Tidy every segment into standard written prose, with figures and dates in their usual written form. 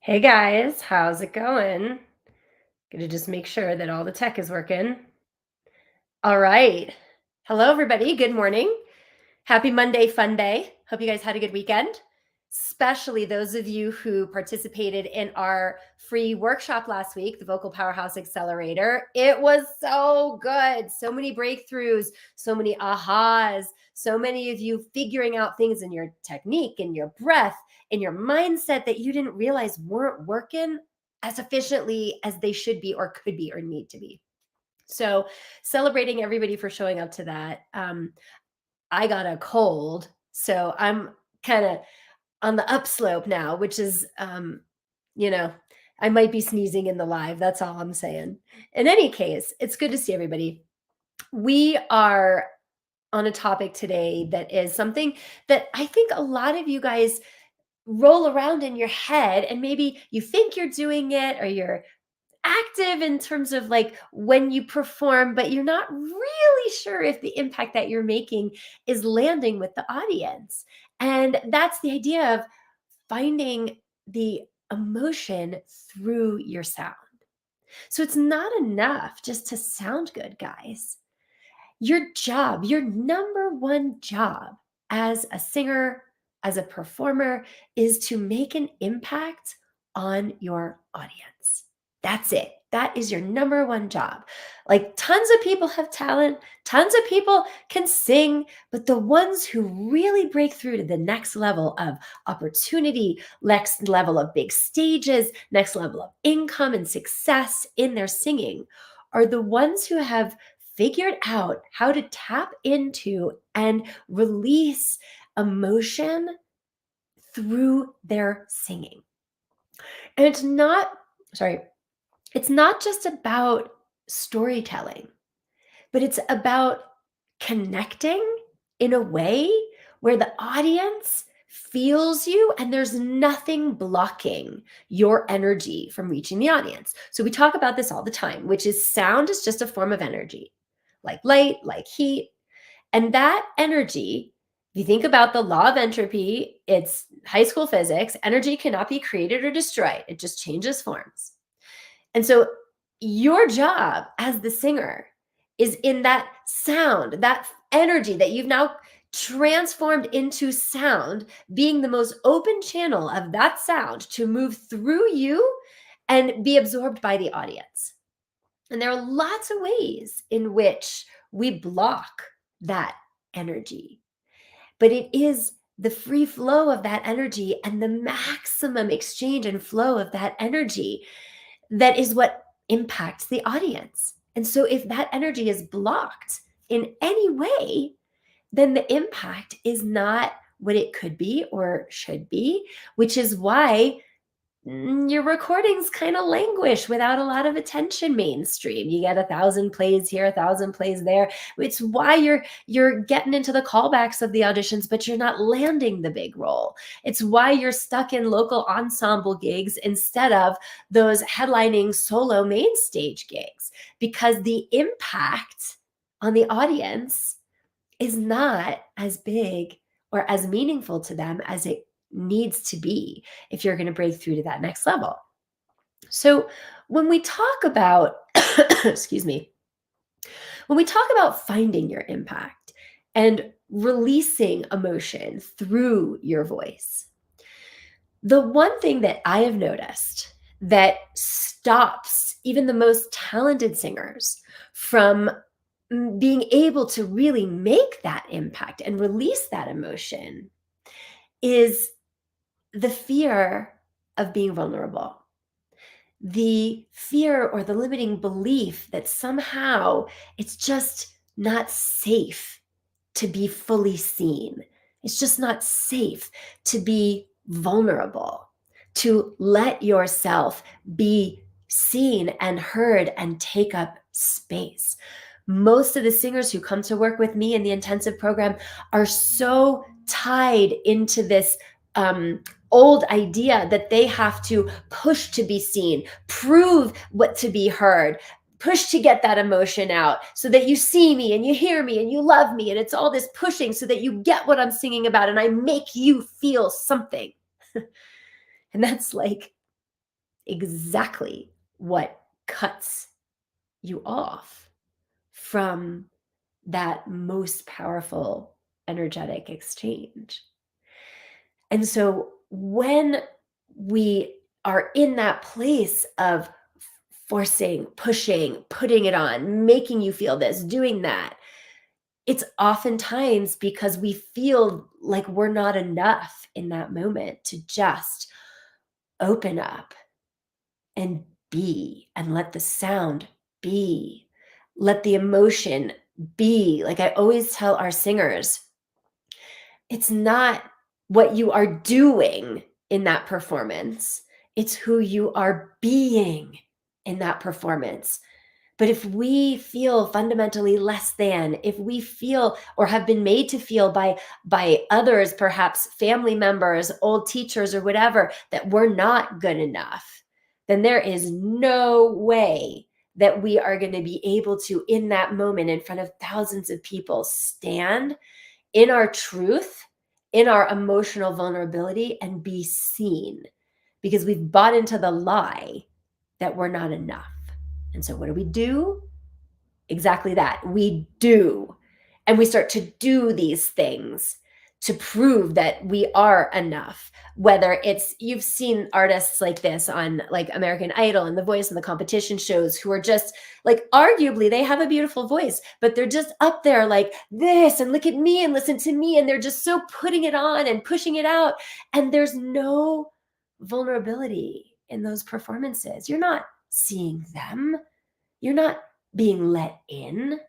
Hey guys, how's it going? Gonna just make sure that all the tech is working. All right. Hello, everybody. Good morning. Happy Monday, fun day. Hope you guys had a good weekend, especially those of you who participated in our free workshop last week, the Vocal Powerhouse Accelerator. It was so good. So many breakthroughs, so many ahas, so many of you figuring out things in your technique, in your breath, in your mindset that you didn't realize weren't working as efficiently as they should be or could be or need to be. So, celebrating everybody for showing up to that. I got a cold, so I'm kind of on the upslope now, which is, you know, I might be sneezing in the live. That's all I'm saying. In any case, it's good to see everybody. We are on a topic today that is something that I think a lot of you guys roll around in your head, and maybe you think you're doing it or you're active in terms of like when you perform, but you're not really sure if the impact that you're making is landing with the audience. And that's the idea of finding the emotion through your sound. So it's not enough just to sound good, guys. Your job, your number one job as a singer, as a performer, is to make an impact on your audience. That's it. That is your number one job. Like tons of people have talent, tons of people can sing, but the ones who really break through to the next level of opportunity, next level of big stages, next level of income and success in their singing are the ones who have figured out how to tap into and release emotion through their singing. And it's not just about storytelling, but it's about connecting in a way where the audience feels you and there's nothing blocking your energy from reaching the audience. So we talk about this all the time, which is sound is just a form of energy, like light, like heat. And that energy, if you think about the law of entropy, it's high school physics, energy cannot be created or destroyed. It just changes forms. And so your job as the singer is in that sound, that energy that you've now transformed into sound, being the most open channel of that sound to move through you and be absorbed by the audience. And there are lots of ways in which we block that energy, but it is the free flow of that energy and the maximum exchange and flow of that energy that is what impacts the audience. And so if that energy is blocked in any way, then the impact is not what it could be or should be, which is why your recordings kind of languish without a lot of attention mainstream. You get 1,000 plays here, 1,000 plays there. It's why you're getting into the callbacks of the auditions, but you're not landing the big role. It's why you're stuck in local ensemble gigs instead of those headlining solo main stage gigs, because the impact on the audience is not as big or as meaningful to them as it needs to be if you're going to break through to that next level. So when we talk about, excuse me, when we talk about finding your impact and releasing emotion through your voice, the one thing that I have noticed that stops even the most talented singers from being able to really make that impact and release that emotion is the fear of being vulnerable, the fear or the limiting belief that somehow it's just not safe to be fully seen. It's just not safe to be vulnerable, to let yourself be seen and heard and take up space. Most of the singers who come to work with me in the intensive program are so tied into this old idea that they have to push to be seen, prove what to be heard, push to get that emotion out so that you see me and you hear me and you love me. And it's all this pushing so that you get what I'm singing about and I make you feel something. And that's like exactly what cuts you off from that most powerful energetic exchange. And so when we are in that place of forcing, pushing, putting it on, making you feel this, doing that, it's oftentimes because we feel like we're not enough in that moment to just open up and be and let the sound be. Let the emotion be. Like I always tell our singers, it's not what you are doing in that performance, it's who you are being in that performance. But if we feel fundamentally less than, if we feel or have been made to feel by others, perhaps family members, old teachers or whatever, that we're not good enough, then there is no way that we are going to be able to, in that moment, in front of thousands of people, stand in our truth, in our emotional vulnerability, and be seen because we've bought into the lie that we're not enough. And so, what do? Exactly that. We do. And we start to do these things to prove that we are enough. Whether it's, you've seen artists like this on like American Idol and The Voice and the competition shows who are just like, arguably, they have a beautiful voice, but they're just up there like this and look at me and listen to me. And they're just so putting it on and pushing it out. And there's no vulnerability in those performances. You're not seeing them, you're not being let in.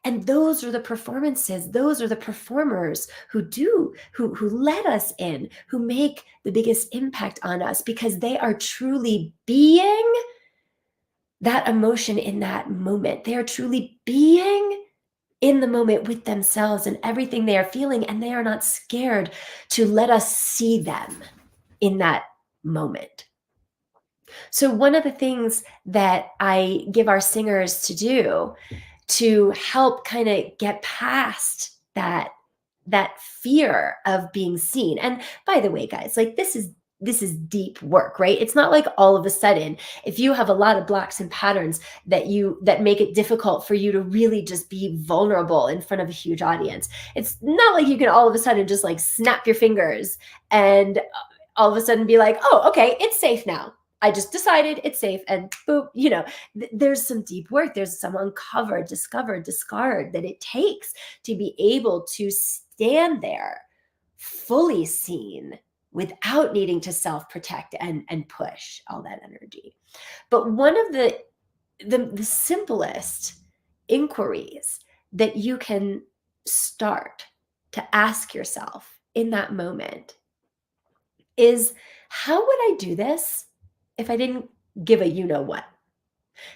And those are the performances, those are the performers who let us in, who make the biggest impact on us because they are truly being that emotion in that moment. They are truly being in the moment with themselves and everything they are feeling, and they are not scared to let us see them in that moment. So, one of the things that I give our singers to do to help kind of get past that fear of being seen. And by the way, guys, like this is deep work, right? It's not like all of a sudden, if you have a lot of blocks and patterns that make it difficult for you to really just be vulnerable in front of a huge audience. It's not like you can all of a sudden just like snap your fingers and all of a sudden be like, "Oh, okay, it's safe now. I just decided it's safe," and boop, there's some deep work. There's some uncover, discover, discard that it takes to be able to stand there fully seen without needing to self-protect and push all that energy. But one of the simplest inquiries that you can start to ask yourself in that moment is, how would I do this if I didn't give a you know what?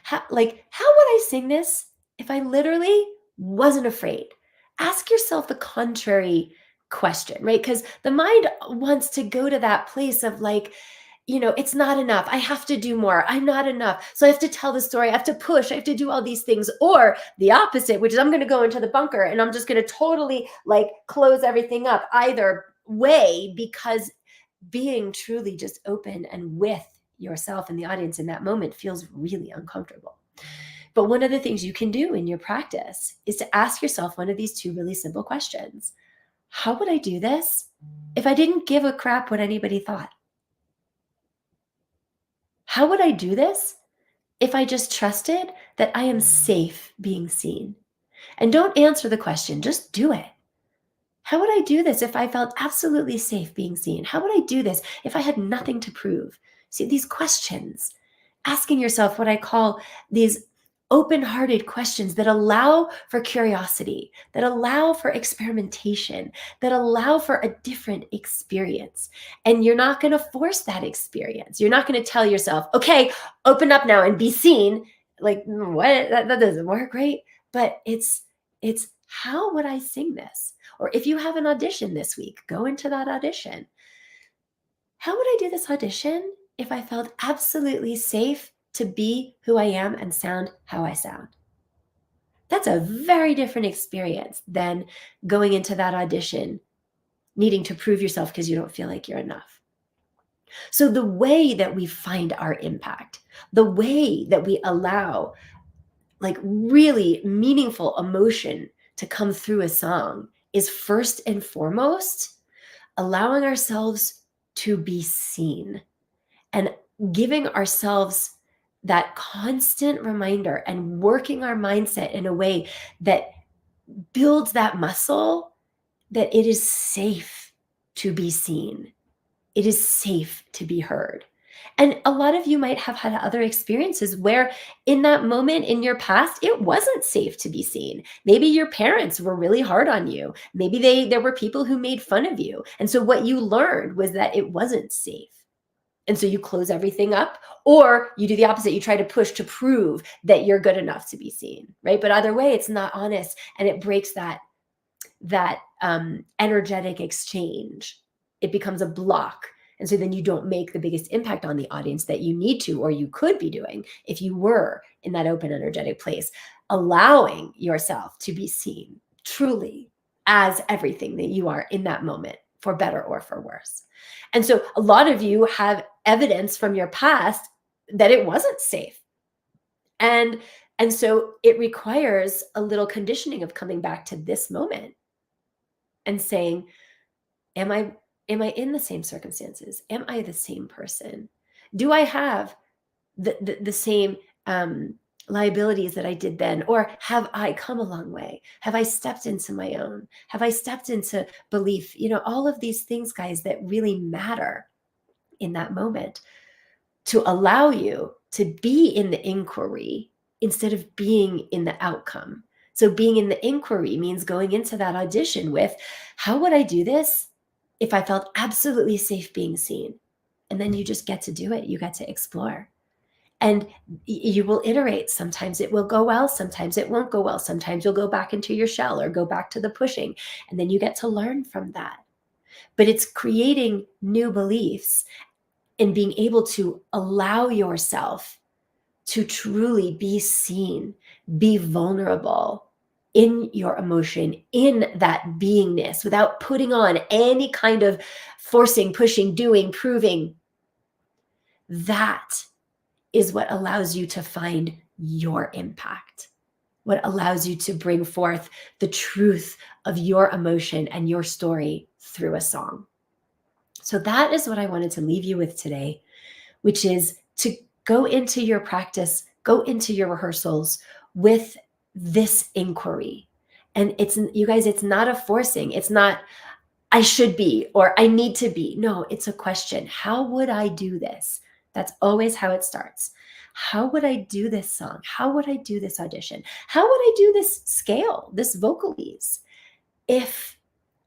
How would I sing this if I literally wasn't afraid? Ask yourself the contrary question, right? Because the mind wants to go to that place of like, it's not enough. I have to do more. I'm not enough. So I have to tell the story. I have to push. I have to do all these things. Or the opposite, which is I'm going to go into the bunker and I'm just going to totally like close everything up either way, because being truly just open and with yourself and the audience in that moment feels really uncomfortable. But one of the things you can do in your practice is to ask yourself one of these two really simple questions. How would I do this if I didn't give a crap what anybody thought? How would I do this if I just trusted that I am safe being seen? And don't answer the question, just do it. How would I do this if I felt absolutely safe being seen? How would I do this if I had nothing to prove? See, these questions, asking yourself what I call these open-hearted questions that allow for curiosity, that allow for experimentation, that allow for a different experience. And you're not going to force that experience. You're not going to tell yourself, okay, open up now and be seen. Like, what? That doesn't work, right? But it's how would I sing this? Or if you have an audition this week, go into that audition. How would I do this audition if I felt absolutely safe to be who I am and sound how I sound? That's a very different experience than going into that audition needing to prove yourself because you don't feel like you're enough. So the way that we find our impact, the way that we allow like really meaningful emotion to come through a song is first and foremost allowing ourselves to be seen and giving ourselves that constant reminder and working our mindset in a way that builds that muscle that it is safe to be seen. It is safe to be heard. And a lot of you might have had other experiences where in that moment in your past, it wasn't safe to be seen. Maybe your parents were really hard on you. Maybe there were people who made fun of you. And so what you learned was that it wasn't safe. And so you close everything up, or you do the opposite. You try to push to prove that you're good enough to be seen, right? But either way, it's not honest, and it breaks that energetic exchange. It becomes a block. And so then you don't make the biggest impact on the audience that you need to, or you could be doing if you were in that open, energetic place, allowing yourself to be seen truly as everything that you are in that moment, for better or for worse. And so a lot of you have evidence from your past that it wasn't safe. And so it requires a little conditioning of coming back to this moment and saying, am I in the same circumstances? Am I the same person? Do I have the same liabilities that I did then? Or have I come a long way? Have I stepped into my own? Have I stepped into belief? All of these things, guys, that really matter in that moment to allow you to be in the inquiry instead of being in the outcome. So being in the inquiry means going into that audition with, how would I do this if I felt absolutely safe being seen? And then you just get to do it. You get to explore. And you will iterate. Sometimes it will go well. Sometimes it won't go well. Sometimes you'll go back into your shell or go back to the pushing. And then you get to learn from that. But it's creating new beliefs and being able to allow yourself to truly be seen, be vulnerable in your emotion, in that beingness, without putting on any kind of forcing, pushing, doing, proving. That is what allows you to find your impact, what allows you to bring forth the truth of your emotion and your story through a song. So that is what I wanted to leave you with today, which is to go into your practice, go into your rehearsals with this inquiry. And you guys, it's not a forcing. It's not, I should be, or I need to be. No, it's a question. How would I do this? That's always how it starts. How would I do this song? How would I do this audition? How would I do this scale, this vocalese, if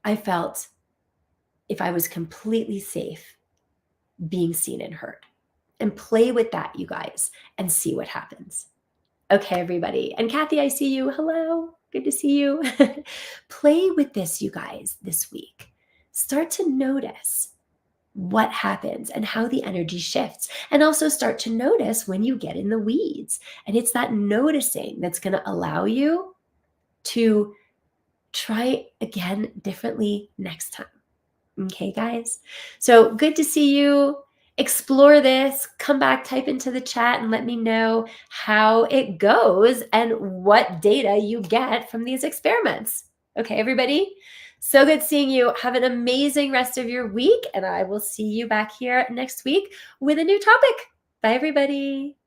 I was completely safe being seen and heard? And play with that, you guys, and see what happens. Okay, everybody. And Kathy, I see you. Hello. Good to see you. Play with this, you guys, this week. Start to notice what happens and how the energy shifts. And also start to notice when you get in the weeds. And it's that noticing that's going to allow you to try again differently next time. Okay, guys? So good to see you. Explore this. Come back, type into the chat, and let me know how it goes and what data you get from these experiments. Okay, everybody? So good seeing you. Have an amazing rest of your week, and I will see you back here next week with a new topic. Bye, everybody.